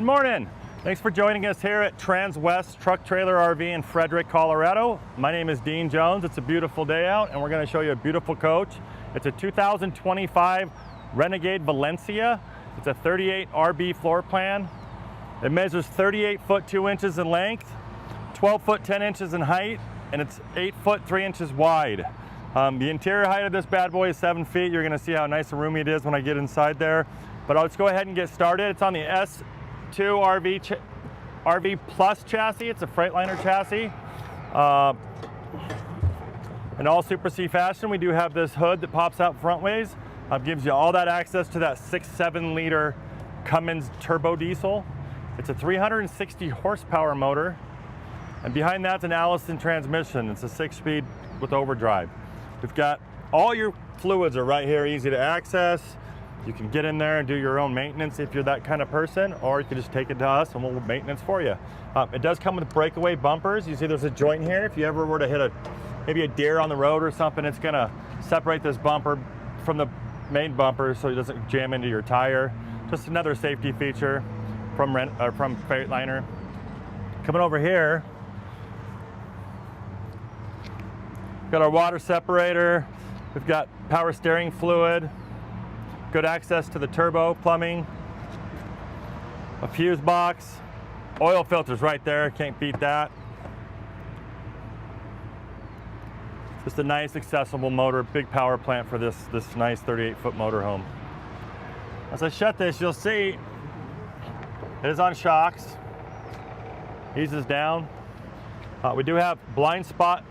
Good morning. Thanks for joining us here at Transwest Truck Trailer RV in Frederick, Colorado. My name is Dean Jones. It's a beautiful day out and we're going to show you a beautiful coach. It's a 2025 Renegade Valencia. It's a 38 RB floor plan. It measures 38 foot 2 inches in length, 12 foot 10 inches in height, and it's 8 foot 3 inches wide. The interior height of this bad boy is 7 feet. You're going to see how nice and roomy it is when I get inside there. But let's go ahead and get started. It's on the S2 RV Plus chassis. It's a Freightliner chassis. In all Super C fashion, we do have this hood that pops out front ways. Gives you all that access to that 6.7 liter Cummins turbo diesel. It's a 360 horsepower motor. And behind that's an Alison transmission. It's a 6-speed with overdrive. We've got all your fluids are right here, easy to access. You can get in there and do your own maintenance if you're that kind of person, or you can just take it to us and we'll maintenance for you. It does come with breakaway bumpers. You see there's a joint here. If you ever were to hit maybe a deer on the road or something, it's gonna separate this bumper from the main bumper so it doesn't jam into your tire. Just another safety feature from Freightliner. Coming over here, got our water separator. We've got power steering fluid, good access to the turbo plumbing, a fuse box, oil filters right there, can't beat that. Just a nice accessible motor, big power plant for this nice 38-foot motorhome. As I shut this, you'll see it is on shocks, eases down. We do have blind spot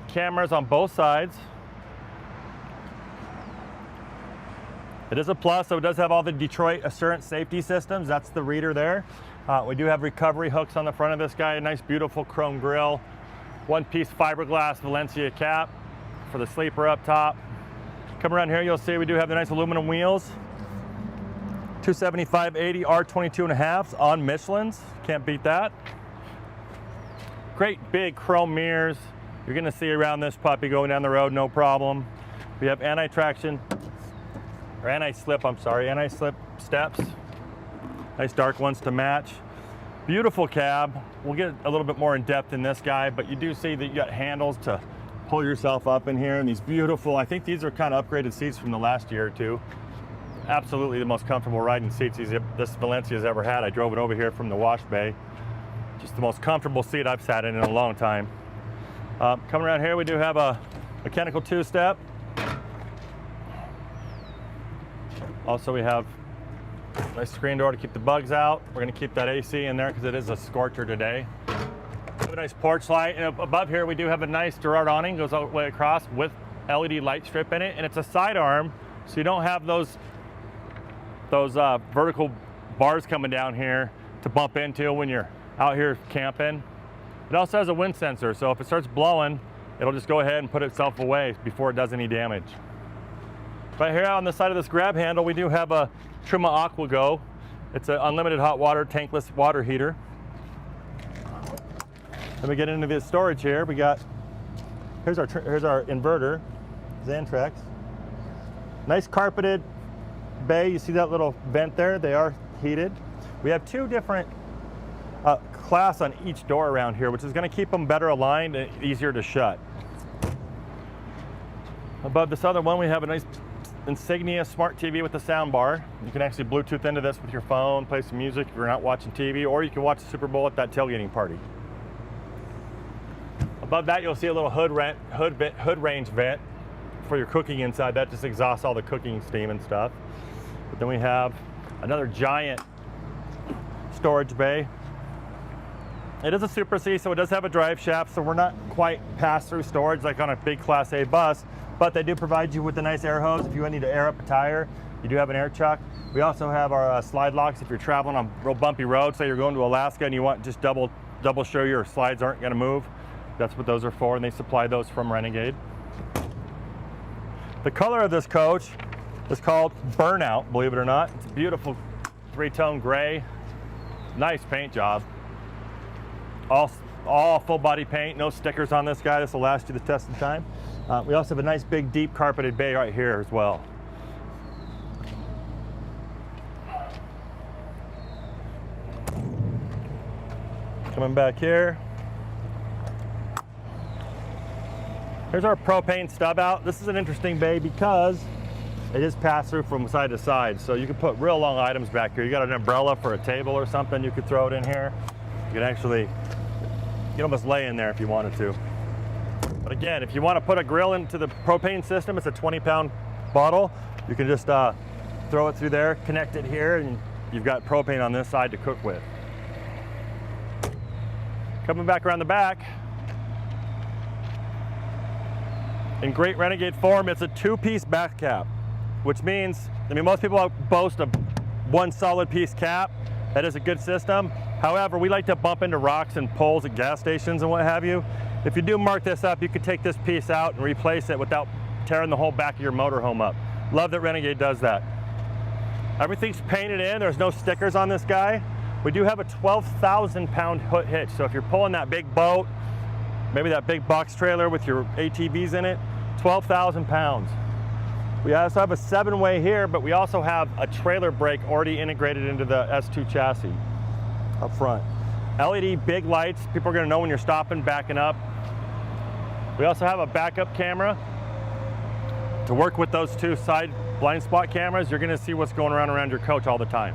cameras on both sides. It is a Plus, so it does have all the Detroit Assurance safety systems. That's the reader there. We do have recovery hooks on the front of this guy, a nice beautiful chrome grille, one-piece fiberglass Valencia cap for the sleeper up top. Come around here, you'll see we do have the nice aluminum wheels, 275/80 R22.5s on Michelin's. Can't beat that. Great big chrome mirrors. You're gonna see around this puppy going down the road, no problem. We have anti-traction, or anti-slip, I'm sorry, anti-slip steps. Nice dark ones to match. Beautiful cab. We'll get a little bit more in depth in this guy, but you do see that you got handles to pull yourself up in here, and these beautiful, I think these are kind of upgraded seats from the last year or two. Absolutely the most comfortable riding seats this Valencia's ever had. I drove it over here from the wash bay. Just the most comfortable seat I've sat in a long time. Coming around here, we do have a mechanical 2-step. Also, we have a nice screen door to keep the bugs out. We're going to keep that AC in there because it is a scorcher today. We have a nice porch light. And above here, we do have a nice Gerard awning, goes all the way across with LED light strip in it, and it's a sidearm, so you don't have those vertical bars coming down here to bump into when you're out here camping. It also has a wind sensor, so if it starts blowing, it'll just go ahead and put itself away before it does any damage. Right here on the side of this grab handle, we do have a Truma Aqua Go. It's an unlimited hot water, tankless water heater. Then we get into the storage here. We got, here's our inverter, Xantrex. Nice carpeted bay. You see that little vent there? They are heated. We have two different class on each door around here, which is going to keep them better aligned and easier to shut. Above this other one, we have a nice Insignia smart TV with a sound bar. You can actually Bluetooth into this with your phone, play some music if you're not watching TV, or you can watch the Super Bowl at that tailgating party. Above that, you'll see a little hood range vent for your cooking inside. That just exhausts all the cooking steam and stuff. But then we have another giant storage bay. It is a Super C, so it does have a drive shaft, so we're not quite pass-through storage like on a big Class A bus, but they do provide you with a nice air hose if you need to air up a tire. You do have an air chuck. We also have our slide locks if you're traveling on real bumpy roads, say you're going to Alaska and you want just double sure your slides aren't going to move. That's what those are for, and they supply those from Renegade. The color of this coach is called Burnout, believe it or not. It's a beautiful 3-tone gray. Nice paint job. All full body paint, no stickers on this guy. This will last you the test of time. We also have a nice big deep carpeted bay right here as well. Coming back here. Here's our propane stub out. This is an interesting bay because it is pass through from side to side. So you can put real long items back here. You got an umbrella for a table or something, you could throw it in here. You can actually, you can almost lay in there if you wanted to. But again, if you want to put a grill into the propane system, it's a 20-pound bottle. You can just throw it through there, connect it here, and you've got propane on this side to cook with. Coming back around the back, in great Renegade form, it's a 2-piece back cap, which means, most people boast of one solid piece cap. That is a good system. However, we like to bump into rocks and poles at gas stations and what have you. If you do mark this up, you could take this piece out and replace it without tearing the whole back of your motorhome up. Love that Renegade does that. Everything's painted in. There's no stickers on this guy. We do have a 12,000-pound hitch, so if you're pulling that big boat, maybe that big box trailer with your ATVs in it, 12,000 pounds. We also have a 7-way here, but we also have a trailer brake already integrated into the S2 chassis up front. LED big lights, people are gonna know when you're stopping, backing up. We also have a backup camera to work with those 2 side blind spot cameras. You're gonna see what's going around your coach all the time.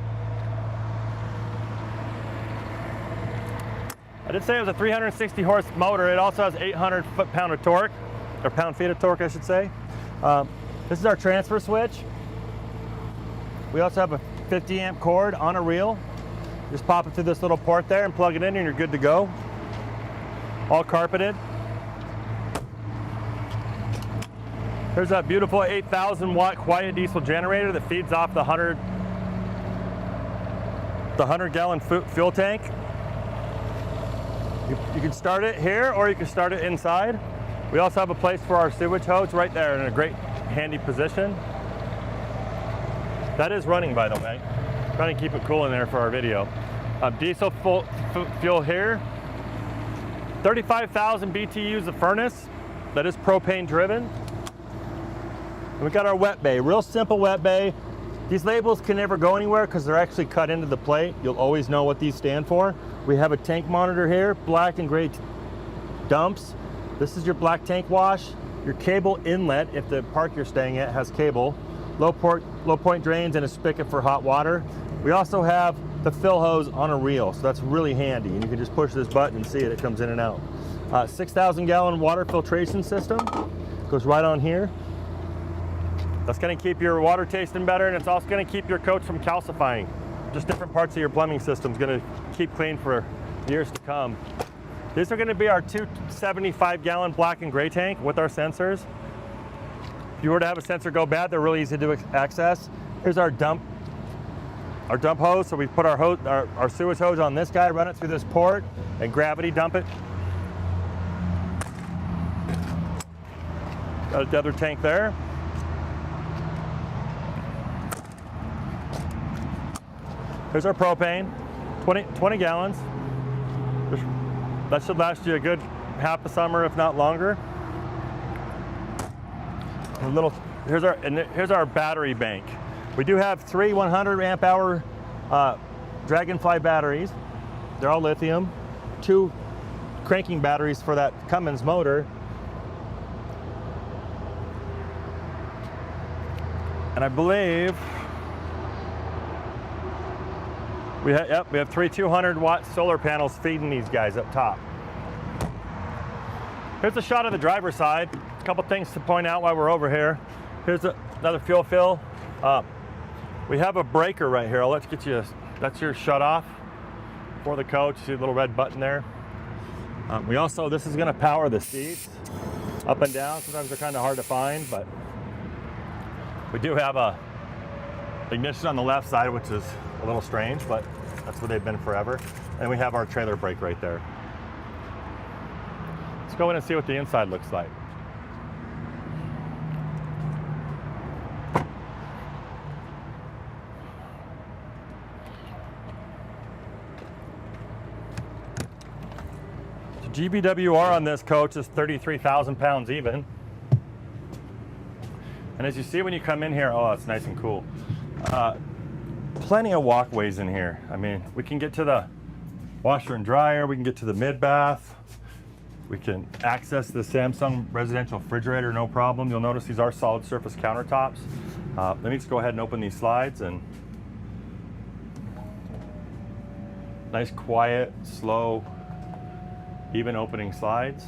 I did say it was a 360 horse motor. It also has 800 foot-pound of torque, or pound-feet of torque, I should say. This is our transfer switch. We also have a 50 amp cord on a reel. Just pop it through this little port there and plug it in and you're good to go. All carpeted. Here's that beautiful 8,000 watt quiet diesel generator that feeds off the 100 gallon fuel tank. You can start it here or you can start it inside. We also have a place for our sewage hose right there in a great handy position. That is running, by the way. Trying to keep it cool in there for our video. Diesel fuel here. 35,000 BTUs of furnace. That is propane driven. And we got our wet bay, real simple wet bay. These labels can never go anywhere because they're actually cut into the plate. You'll always know what these stand for. We have a tank monitor here, black and gray dumps. This is your black tank wash. Your cable inlet, if the park you're staying at has cable. Low point drains and a spigot for hot water. We also have the fill hose on a reel, so that's really handy. And you can just push this button and see it comes in and out. 6,000 gallon water filtration system. Goes right on here. That's gonna keep your water tasting better, and it's also gonna keep your coach from calcifying. Just different parts of your plumbing system's gonna keep clean for years to come. These are gonna be our 275 gallon black and gray tank with our sensors. If you were to have a sensor go bad, they're really easy to access. Here's our dump hose. So we put our sewage hose on this guy, run it through this port, and gravity dump it. Got the other tank there. Here's our propane, 20 gallons. That should last you a good half a summer, if not longer. Here's our battery bank. We do have 3 100 amp hour Dragonfly batteries. They're all lithium. 2 cranking batteries for that Cummins motor. And I believe we have 3 200 watt solar panels feeding these guys up top. Here's a shot of the driver's side. A couple things to point out while we're over here. Here's another fuel fill. We have a breaker right here. Let's get you, that's your shut off for the coach. See the little red button there. This is gonna power the seats up and down. Sometimes they're kind of hard to find, but we do have a ignition on the left side, which is a little strange, but that's where they've been forever. And we have our trailer brake right there. Let's go in and see what the inside looks like. The GBWR on this coach is 33,000 pounds even. And as you see when you come in here, oh, it's nice and cool. Plenty of walkways in here. I mean, we can get to Washer and dryer. We can get to the mid bath. We can access the Samsung residential refrigerator, no problem. You'll notice these are solid surface countertops. Let me just go ahead and open these slides, and nice, quiet, slow, even opening slides.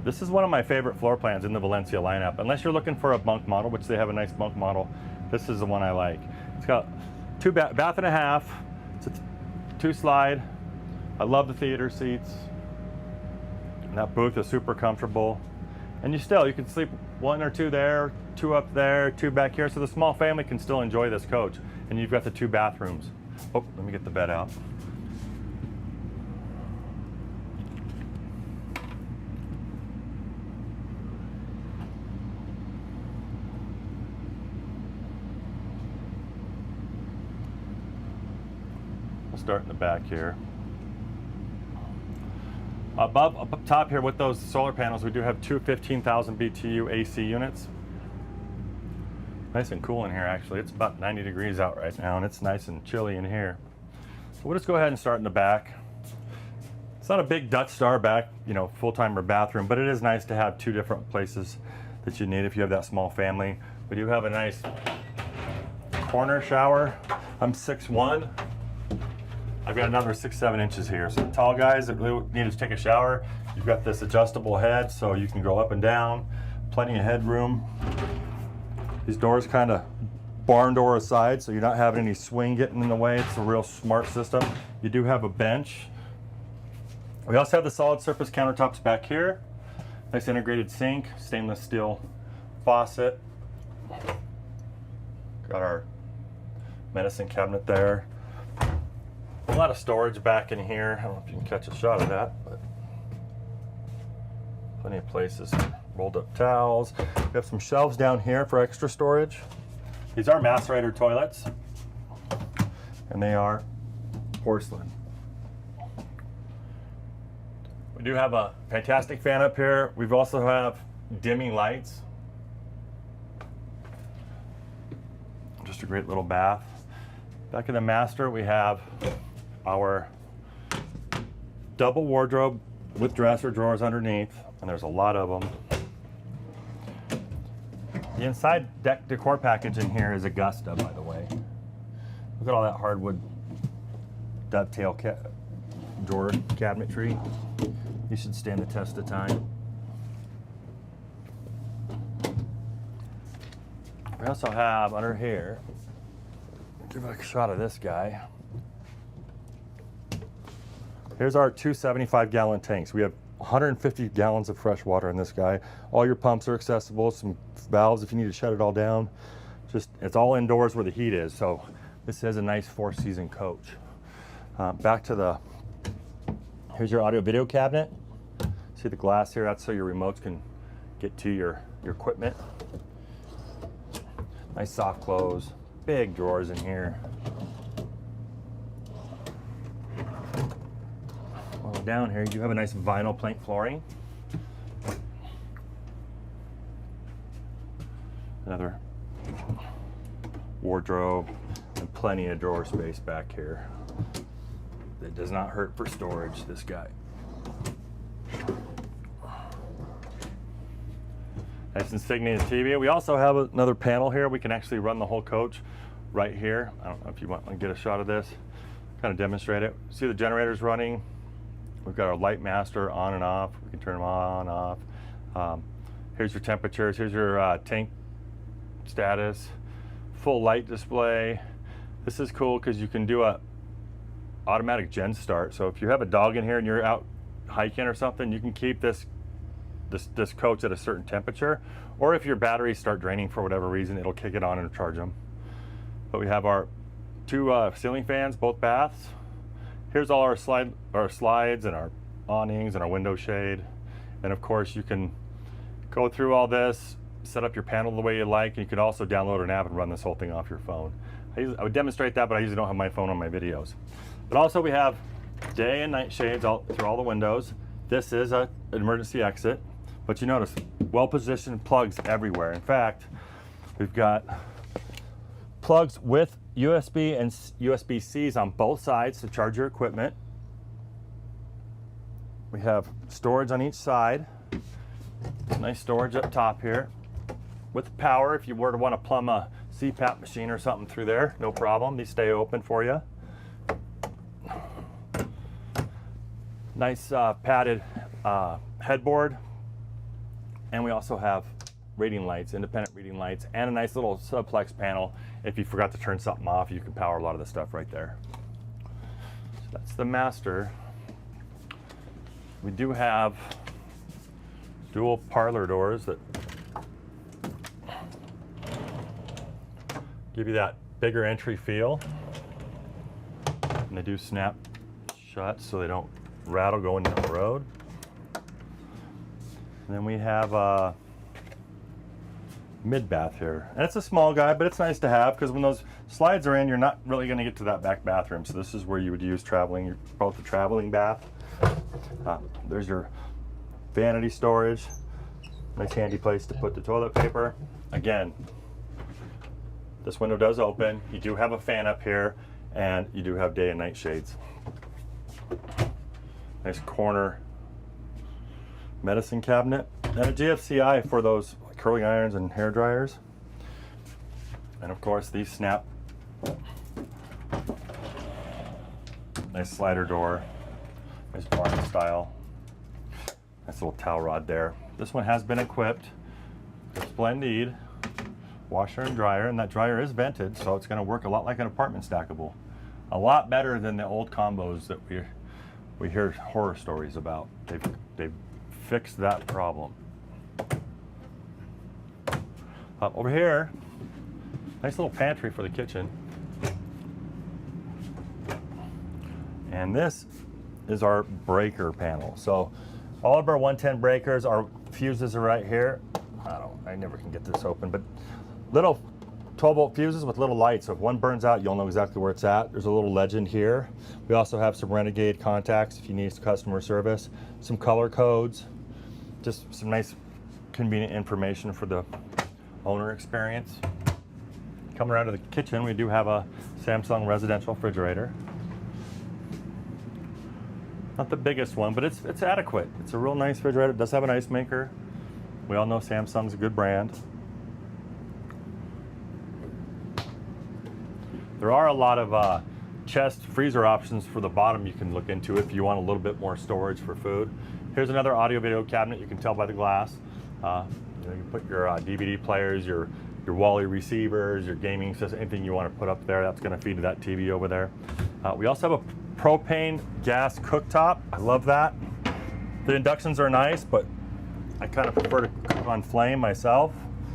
This is one of my favorite floor plans in the Valencia lineup. Unless you're looking for a bunk model, which they have a nice bunk model, this is the one I like. It's got two bath and a half. It's a 2-slide. I love the theater seats. And that booth is super comfortable. And you can sleep 1 or 2 there, 2 up there, 2 back here. So the small family can still enjoy this coach. And you've got the 2 bathrooms. Oh, let me get the bed out. We'll start in the back here. Up top here with those solar panels, we do have 2 15,000 BTU AC units. Nice and cool in here, actually. It's about 90 degrees out right now, and it's nice and chilly in here. So we'll just go ahead and start in the back. It's not a big Dutch Star back, full-timer bathroom, but it is nice to have 2 different places that you need if you have that small family. We do have a nice corner shower. I'm 6'1". I've got another 6-7 inches here. So the tall guys that really need to take a shower, you've got this adjustable head so you can go up and down. Plenty of headroom. These doors kind of barn door aside, so you're not having any swing getting in the way. It's a real smart system. You do have a bench. We also have the solid surface countertops back here. Nice integrated sink, stainless steel faucet. Got our medicine cabinet there. A lot of storage back in here. I don't know if you can catch a shot of that, but plenty of places. Rolled up towels. We have some shelves down here for extra storage. These are macerator toilets, and they are porcelain. We do have a fantastic fan up here. We also have dimming lights. Just a great little bath. Back in the master, we have our double wardrobe with dresser drawers underneath, and there's a lot of them. The inside decor package in here is Augusta, by the way. Look at all that hardwood dovetail drawer cabinetry. You should stand the test of time. We also have under here, give a shot of this guy. Here's our 2 75-gallon tanks. We have 150 gallons of fresh water in this guy. All your pumps are accessible, some valves if you need to shut it all down. It's all indoors where the heat is, so this is a nice 4-season coach. Back to here's your audio video cabinet. See the glass here? That's so your remotes can get to your equipment. Nice soft close, big drawers in here. Down here, you do have a nice vinyl plank flooring. Another wardrobe and plenty of drawer space back here. That does not hurt for storage, this guy. Nice Insignia TV. We also have another panel here. We can actually run the whole coach right here. I don't know if you want to get a shot of this, kind of demonstrate it. See the generators running. We've got our light master on and off. We can turn them on, off. Here's your temperatures. Here's your tank status. Full light display. This is cool because you can do a automatic gen start. So if you have a dog in here and you're out hiking or something, you can keep this coach at a certain temperature. Or if your batteries start draining for whatever reason, it'll kick it on and charge them. But we have our 2 ceiling fans, both baths. Here's all our slides and our awnings and our window shade. And of course you can go through all this, set up your panel the way you like, and you can also download an app and run this whole thing off your phone. I would demonstrate that, but I usually don't have my phone on my videos. But also we have day and night shades through all the windows. This is an emergency exit, but you notice well-positioned plugs everywhere. In fact, we've got plugs with USB and USB-Cs on both sides to charge your equipment. We have storage on each side. Nice storage up top here. With power, if you were to want to plumb a CPAP machine or something through there, no problem. These stay open for you. Nice padded headboard. And we also have reading lights, independent reading lights, and a nice little subplex panel. If you forgot to turn something off, you can power a lot of the stuff right there. So that's the master. We do have dual parlor doors that give you that bigger entry feel. And they do snap shut so they don't rattle going down the road. And then we have a mid-bath here. And it's a small guy, but it's nice to have because when those slides are in, you're not really going to get to that back bathroom. So this is where you would use both the traveling bath. There's your vanity storage. Nice handy place to put the toilet paper. Again, this window does open. You do have a fan up here, and you do have day and night shades. Nice corner medicine cabinet. And a GFCI for those curling irons and hair dryers. And of course, these snap. Nice slider door. Nice barn style. Nice little towel rod there. This one has been equipped with Splendide washer and dryer, and that dryer is vented, so it's going to work a lot like an apartment stackable. A lot better than the old combos that we hear horror stories about. They've fixed that problem. Over here, nice little pantry for the kitchen. And this is our breaker panel. So all of our 110 breakers, our fuses are right here. I never can get this open, but little 12-volt fuses with little lights. So if one burns out, you'll know exactly where it's at. There's a little legend here. We also have some Renegade contacts if you need customer service, some color codes, just some nice convenient information for the owner experience. Coming around to the kitchen, we do have a Samsung residential refrigerator. Not the biggest one, but it's adequate. It's a real nice refrigerator. It does have an ice maker. We all know Samsung's a good brand. There are a lot of chest freezer options for the bottom you can look into if you want a little bit more storage for food. Here's another audio video cabinet. You can tell by the glass. You can put your DVD players, your Wally receivers, your gaming system, anything you want to put up there. That's going to feed to that TV over there. We also have a propane gas cooktop. I love that. The inductions are nice, but I kind of prefer to cook on flame myself.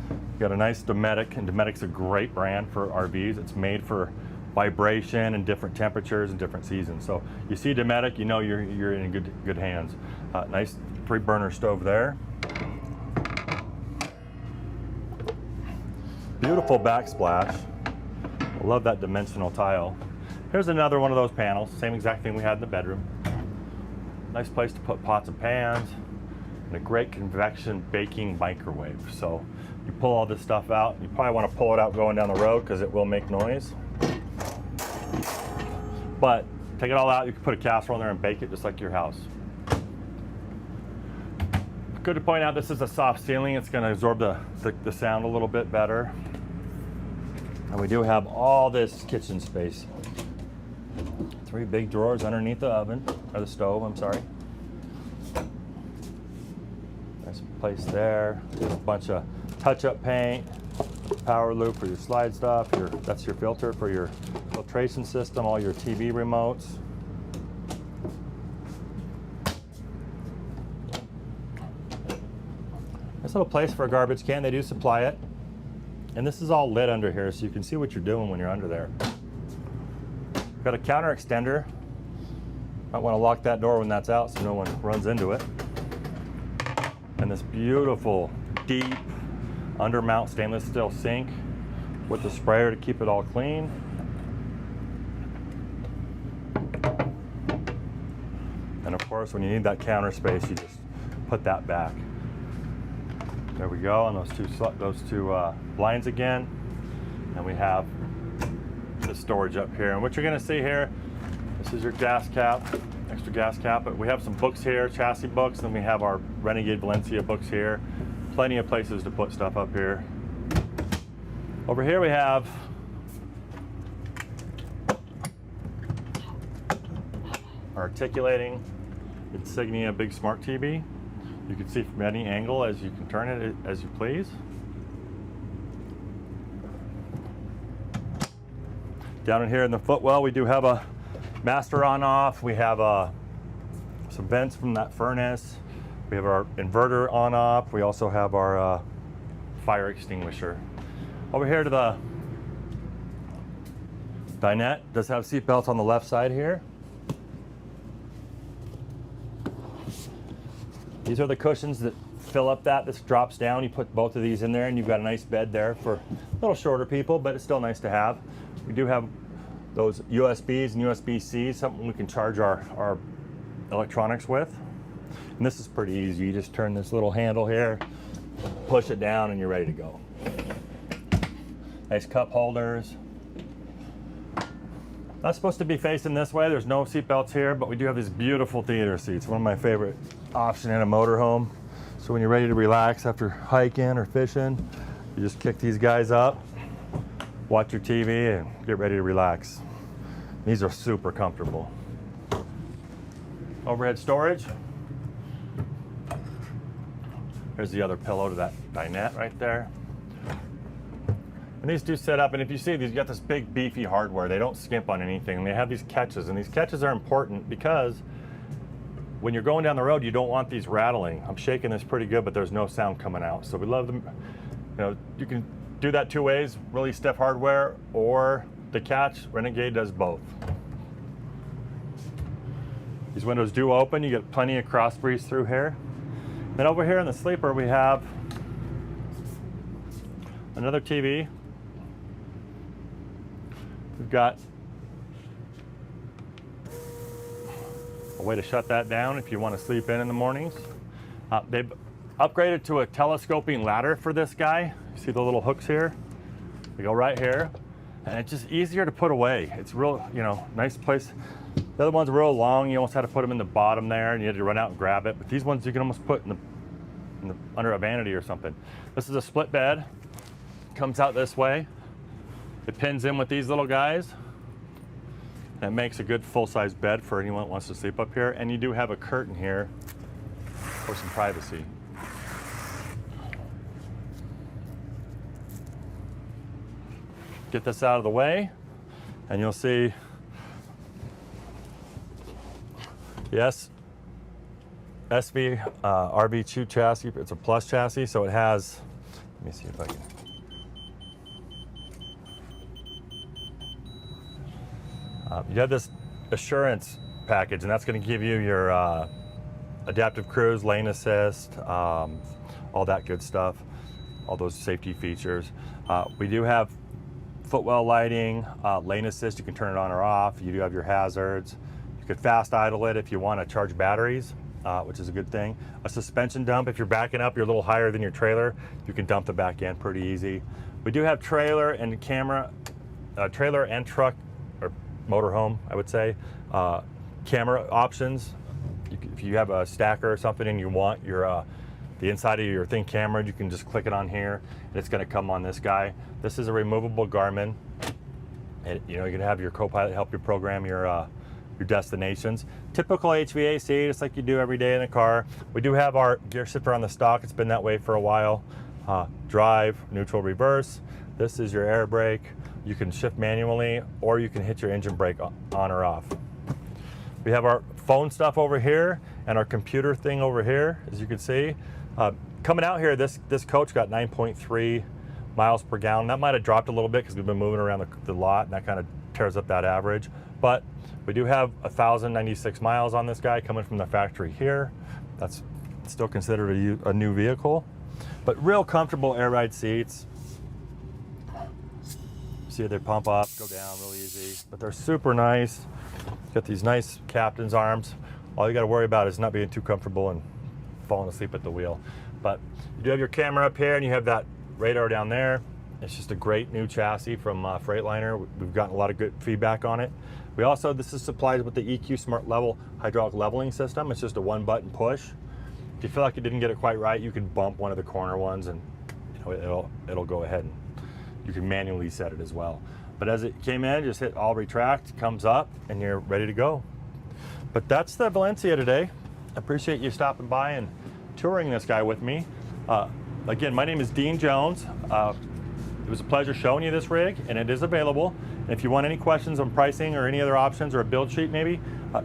You got a nice Dometic, and Dometic's a great brand for RVs. It's made for vibration and different temperatures and different seasons. So you see Dometic, you know you're in good hands. Nice 3-burner stove there. Beautiful backsplash. I love that dimensional tile. Here's another one of those panels, same exact thing we had in the bedroom. Nice place to put pots and pans, and a great convection baking microwave. So you pull all this stuff out, you probably want to pull it out going down the road because it will make noise. But take it all out, you can put a casserole in there and bake it just like your house. Good to point out, this is a soft ceiling. It's going to absorb the sound a little bit better. And we do have all this kitchen space. 3 big drawers underneath the oven, or the stove, I'm sorry. Nice place there. There's a bunch of touch-up paint, power loop for your slide stuff. That's your filter for your filtration system, all your TV remotes. Nice little place for a garbage can. They do supply it. And this is all lit under here, so you can see what you're doing when you're under there. Got a counter extender. Might want to lock that door when that's out so no one runs into it. And this beautiful, deep, undermount stainless steel sink with the sprayer to keep it all clean. And of course, when you need that counter space, you just put that back. There we go, and those two blinds again. And we have the storage up here. And what you're gonna see here, this is your gas cap, extra gas cap, but we have some books here, chassis books, and then we have our Renegade Valencia books here. Plenty of places to put stuff up here. Over here we have our articulating Insignia big smart TV. You can see from any angle as you can turn it as you please. Down in here in the footwell, we do have a master on off. We have some vents from that furnace. We have our inverter on off. We also have our fire extinguisher. Over here to the dinette, does have seat belts on the left side here. These are the cushions that fill up that. This drops down. You put both of these in there and you've got a nice bed there for a little shorter people, but it's still nice to have. We do have those USBs and USB-Cs, something we can charge our electronics with. And this is pretty easy. You just turn this little handle here, push it down, and you're ready to go. Nice cup holders. Not supposed to be facing this way. There's no seat belts here, but we do have these beautiful theater seats. One of my favorite options in a motorhome. So when you're ready to relax after hiking or fishing, you just kick these guys up, watch your TV, and get ready to relax. These are super comfortable. Overhead storage. There's the other pillow to that dinette right there. And these do set up, and if you see these, you got this big beefy hardware. They don't skimp on anything. And they have these catches, and these catches are important because when you're going down the road, you don't want these rattling. I'm shaking this pretty good, but there's no sound coming out. So we love them. You know, you can do that two ways, really stiff hardware or the catch. Renegade does both. These windows do open. You get plenty of cross breeze through here. Then over here in the sleeper, we have another TV. We've got a way to shut that down if you want to sleep in the mornings. They've upgraded to a telescoping ladder for this guy. You see the little hooks here? They go right here, and it's just easier to put away. It's real, you know, nice place. The other ones are real long. You almost had to put them in the bottom there, and you had to run out and grab it. But these ones you can almost put in the under a vanity or something. This is a split bed. Comes out this way. It pins in with these little guys. And it makes a good full-size bed for anyone that wants to sleep up here. And you do have a curtain here for some privacy. Get this out of the way, and you'll see, yes, SV RV2 chassis. It's a plus chassis, so it has, let me see if I can. You have this assurance package, and that's going to give you your adaptive cruise, lane assist, all that good stuff, all those safety features. We do have footwell lighting, lane assist. You can turn it on or off. You do have your hazards. You could fast idle it if you want to charge batteries, which is a good thing. A suspension dump. If you're backing up, you're a little higher than your trailer, you can dump the back end pretty easy. We do have trailer and truck, or motorhome, I would say, camera options. If you have a stacker or something and you want your the inside of your thing camera, you can just click it on here and it's going to come on this guy. This is a removable Garmin, and you know, you can have your co-pilot help you program your destinations. Typical HVAC, just like you do every day in a car. We do have our gear shifter on the stock. It's been that way for a while. Drive, neutral, reverse. This is your air brake. You can shift manually, or you can hit your engine brake on or off. We have our phone stuff over here and our computer thing over here, as you can see. Coming out here, this coach got 9.3 miles per gallon. That might have dropped a little bit because we've been moving around the lot, and that kind of tears up that average. But we do have 1,096 miles on this guy coming from the factory here. That's still considered a new vehicle, but real comfortable air ride seats. See, they pump up, go down real easy, but they're super nice. Got these nice captain's arms. All you got to worry about is not being too comfortable and falling asleep at the wheel. But you do have your camera up here, and you have that radar down there, It's just a great new chassis from Freightliner. We've gotten a lot of good feedback on it. We also, this is supplied with the EQ Smart Level hydraulic leveling system. It's just a one button push. If you feel like you didn't get it quite right, you can bump one of the corner ones and it'll go ahead and you can manually set it as well. But as it came in, just hit all retract, comes up, and you're ready to go. But that's the Valencia today. I appreciate you stopping by and touring this guy with me. Again, my name is Dean Jones. It was a pleasure showing you this rig, and it is available. And if you want any questions on pricing or any other options or a build sheet maybe,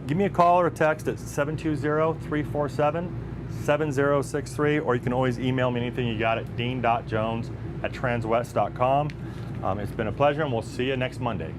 give me a call or a text at 720-347-7063, or you can always email me anything you got at dean.jones@transwest.com. It's been a pleasure, and we'll see you next Monday.